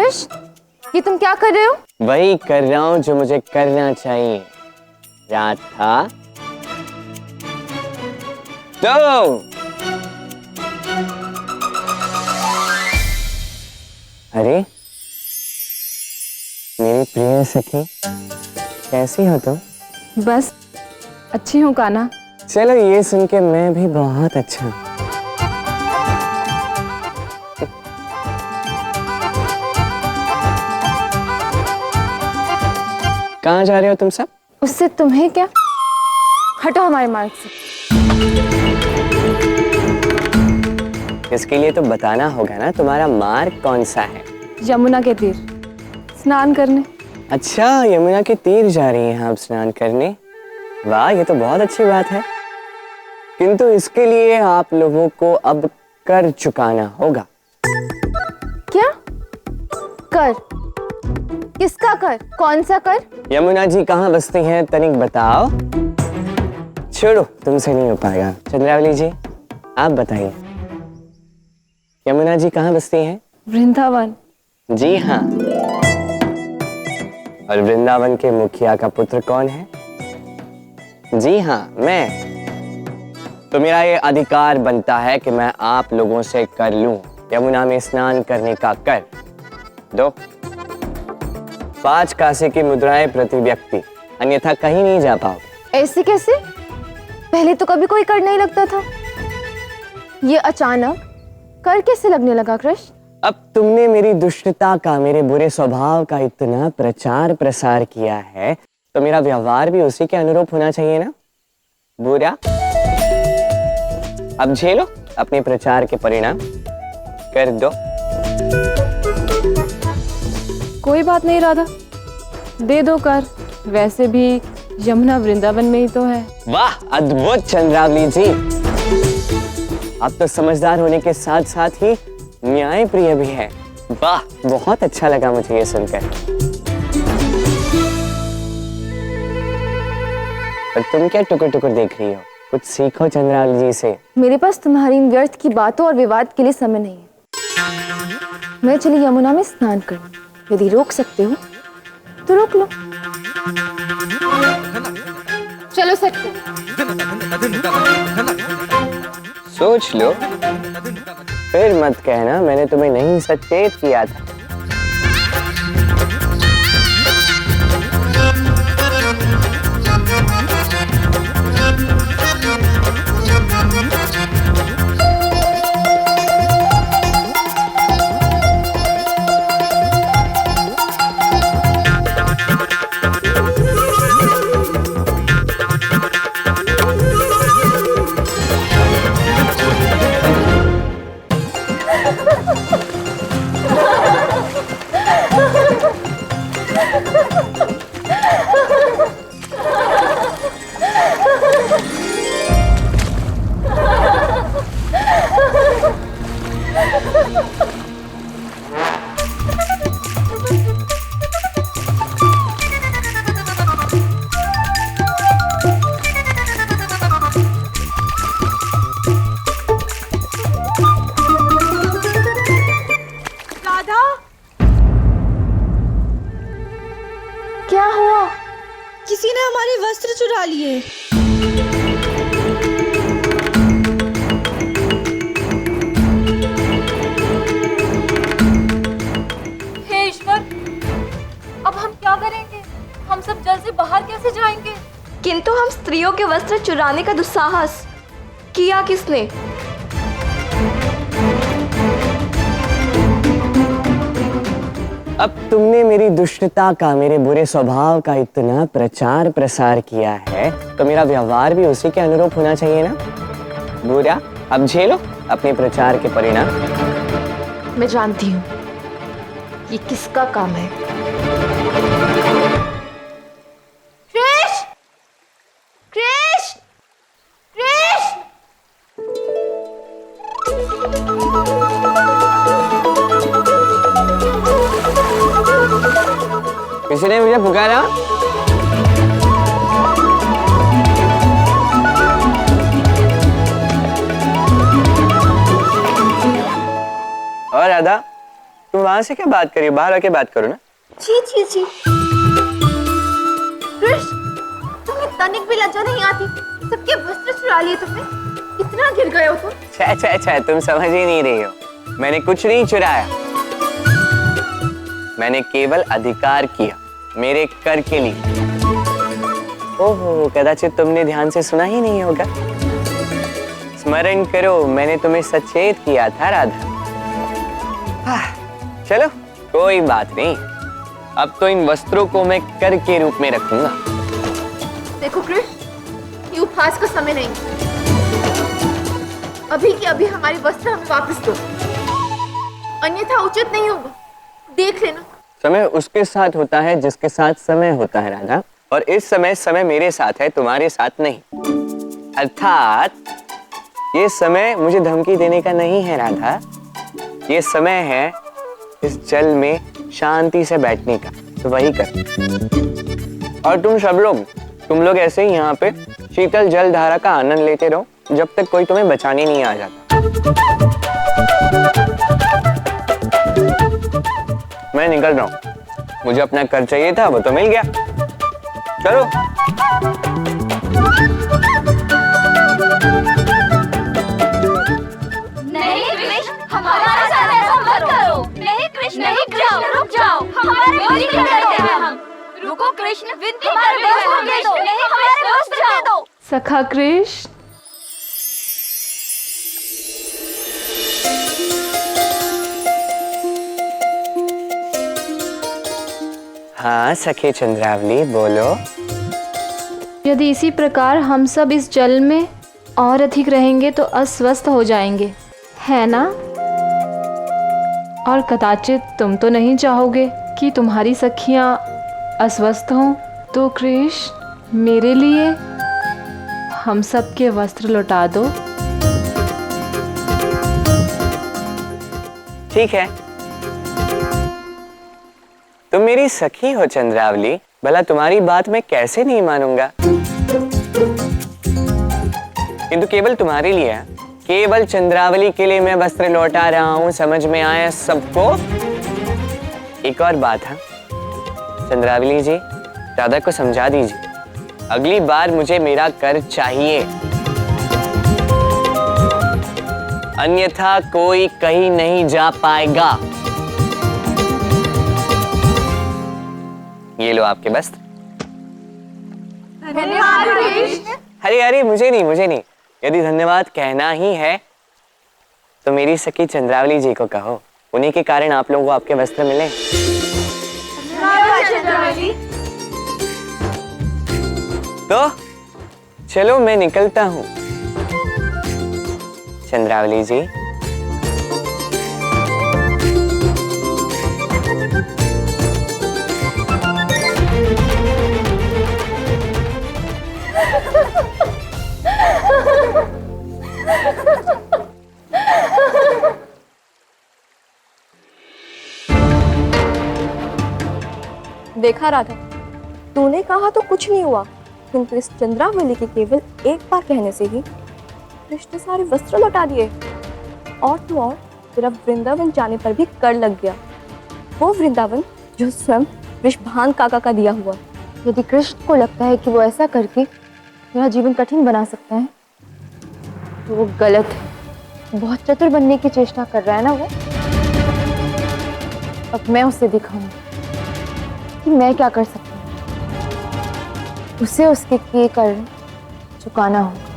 कृष्ण, ये तुम क्या कर रहे हो? वही कर रहा हूँ जो मुझे करना चाहिए। राधा, तो अरे मेरी प्रिय सखी, कैसी हो तुम? बस अच्छी हूँ कान्हा। चलो ये सुन के मैं भी बहुत अच्छा हूँ। कहाँ जा रहे हो तुम सब? उससे तुम्हें क्या? हटो हमारे मार्ग से। इसके लिए तो बताना होगा ना, तुम्हारा मार्ग कौन सा है? यमुना के तीर स्नान करने। अच्छा, यमुना के तीर जा रही हैं आप स्नान करने? वाह, ये तो बहुत अच्छी बात है। किंतु इसके लिए आप लोगों को अब कर चुकाना होगा। क्या कर? किसका कर? कौन सा कर? यमुना जी कहाँ बसती हैं, तनिक बताओ। छोड़ो, तुमसे नहीं हो पाएगा। चंद्रावली जी, आप बताइए, यमुना जी कहाँ बसती हैं? वृंदावन। जी हाँ। और वृंदावन के मुखिया का पुत्र कौन है? जी हाँ, मैं। तो मेरा ये अधिकार बनता है कि मैं आप लोगों से कर लूं यमुना में स्नान करने का कर। दो 5 कासे की मुद्राएं प्रति व्यक्ति, अन्यथा कहीं नहीं जा पाओगे। ऐसे कैसे? पहले तो कभी कोई कर नहीं लगता था, ये अचानक कर कैसे लगने लगा कृष्ण? अब तुमने मेरी दुष्टता का, मेरे बुरे स्वभाव का इतना प्रचार प्रसार किया है, तो मेरा व्यवहार भी उसी के अनुरूप होना चाहिए ना? बुरा, अब झेलो अपने प्रचार के परिणाम। कर दो। कोई बात नहीं राधा, दे दो कर। वैसे भी यमुना वृंदावन में ही तो है। वाह, अद्भुत चंद्रावली जी, आप तो समझदार होने के साथ साथ ही न्याय प्रिय भी है। वाह, बहुत अच्छा लगा मुझे ये सुनकर। पर तुम क्या टुकुर टुकुर देख रही हो? कुछ सीखो चंद्रावली जी से। मेरे पास तुम्हारी इन व्यर्थ की बातों और विवाद के लिए समय नहीं है। मैं चली यमुना में स्नान करने। यदि रोक सकते हो तो रोक लो। चलो सटको। सोच लो, फिर मत कहना मैंने तुम्हें नहीं सचेत किया था। क्या हुआ? किसी ने हमारे वस्त्र चुरा लिए। हे ईश्वर, अब हम क्या करेंगे? हम सब जल से बाहर कैसे जाएंगे? किंतु हम स्त्रियों के वस्त्र चुराने का दुस्साहस किया किसने? अब तुमने मेरी दुष्टता का, मेरे बुरे स्वभाव का इतना प्रचार प्रसार किया है, तो मेरा व्यवहार भी उसी के अनुरूप होना चाहिए ना? बुरा, अब झेलो अपने प्रचार के परिणाम। मैं जानती हूँ ये किसका काम है। कृष्ण! कृष्ण! कृष्ण! किसी ने मुझे पुकारा? और राधा, तुम वहां से क्या बात करी, बाहर आके बात करो ना। छी छी छी। कृष्ण, तुम्हें तनिक भी लज्जा नहीं आती? सबके वस्त्र चुरा लिए तुमने, कितना गिर गए हो तुम। छे छे छे, तुम समझ ही नहीं रही हो। मैंने कुछ नहीं चुराया, मैंने केवल अधिकार किया मेरे कर के लिए। ओहो, कदाचित तुमने ध्यान से सुना ही नहीं होगा। स्मरण करो, मैंने तुम्हें सचेत किया था राधा। चलो कोई बात नहीं, अब तो इन वस्त्रों को मैं कर के रूप में रखूंगा। देखो कृष्ण, ये उपहास का समय नहीं। अभी के अभी हमारे वस्त्र हमें वापस दो, अन्यथा उचित नहीं होगा। देख लेना। समय उसके साथ होता है जिसके साथ समय होता है राधा, और इस समय मेरे साथ है, तुम्हारे साथ नहीं। अर्थात ये समय मुझे धमकी देने का नहीं है राधा, ये समय है इस जल में शांति से बैठने का, तो वही कर। और तुम लोग ऐसे ही यहाँ पे शीतल जल धारा का आनंद लेते रहो जब तक कोई तुम्हें बचाने नहीं आ जाता। मैं निकल रहा हूँ, मुझे अपना कर चाहिए था, वो तो मिल गया। चलो। नहीं कृष्ण, हमारे साथ ऐसा मत करो। नहीं कृष्ण, नहीं कृष्ण, रुक जाओ, हमारे विनती करते हैं हम। रुको कृष्ण, विनती करते हैं, हमें दो, नहीं हमारे वस्त्र दे दो। सखा कृष्ण, हाँ सखी चंद्रावली, बोलो। यदि इसी प्रकार हम सब इस जल में और अधिक रहेंगे तो अस्वस्थ हो जाएंगे, है ना? और कदाचित तुम तो नहीं चाहोगे कि तुम्हारी सखियां अस्वस्थ हों, तो कृष्ण मेरे लिए हम सब के वस्त्र लौटा दो। ठीक है, तुम मेरी सखी हो चंद्रावली, भला तुम्हारी बात मैं कैसे नहीं मानूंगा। किंतु केवल तुम्हारे लिए, केवल चंद्रावली के लिए मैं वस्त्र लौटा रहा हूं, समझ में आया सबको? एक और बात है चंद्रावली जी, राधा को समझा दीजिए, अगली बार मुझे मेरा कर चाहिए, अन्यथा कोई कहीं नहीं जा पाएगा। ये लो आपके वस्त्र। धन्यवाद कृष्ण। अरे अरे, मुझे नहीं, यदि धन्यवाद कहना ही है तो मेरी सखी चंद्रावली जी को कहो, उन्हीं के कारण आप लोगों को आपके वस्त्र मिले। तो चलो मैं निकलता हूं चंद्रावली जी। देखा राधा, तूने कहा तो कुछ नहीं हुआ, किंतु इस चंद्रावली के केवल एक बार कहने से ही कृष्ण सारे वस्त्र लौटा दिए। और तो और तेरा वृंदावन जाने पर भी कर लग गया, वो वृंदावन जो स्वयं वृषभान काका का दिया हुआ। यदि कृष्ण को लगता है कि वो ऐसा करके मेरा जीवन कठिन बना सकता है तो वो गलत है। बहुत चतुर बनने की चेष्टा कर रहा है ना वो। अब मैं उसे दिखाऊंगी कि मैं क्या कर सकती हूँ। उसे उसके किए कर्म चुकाना होगा।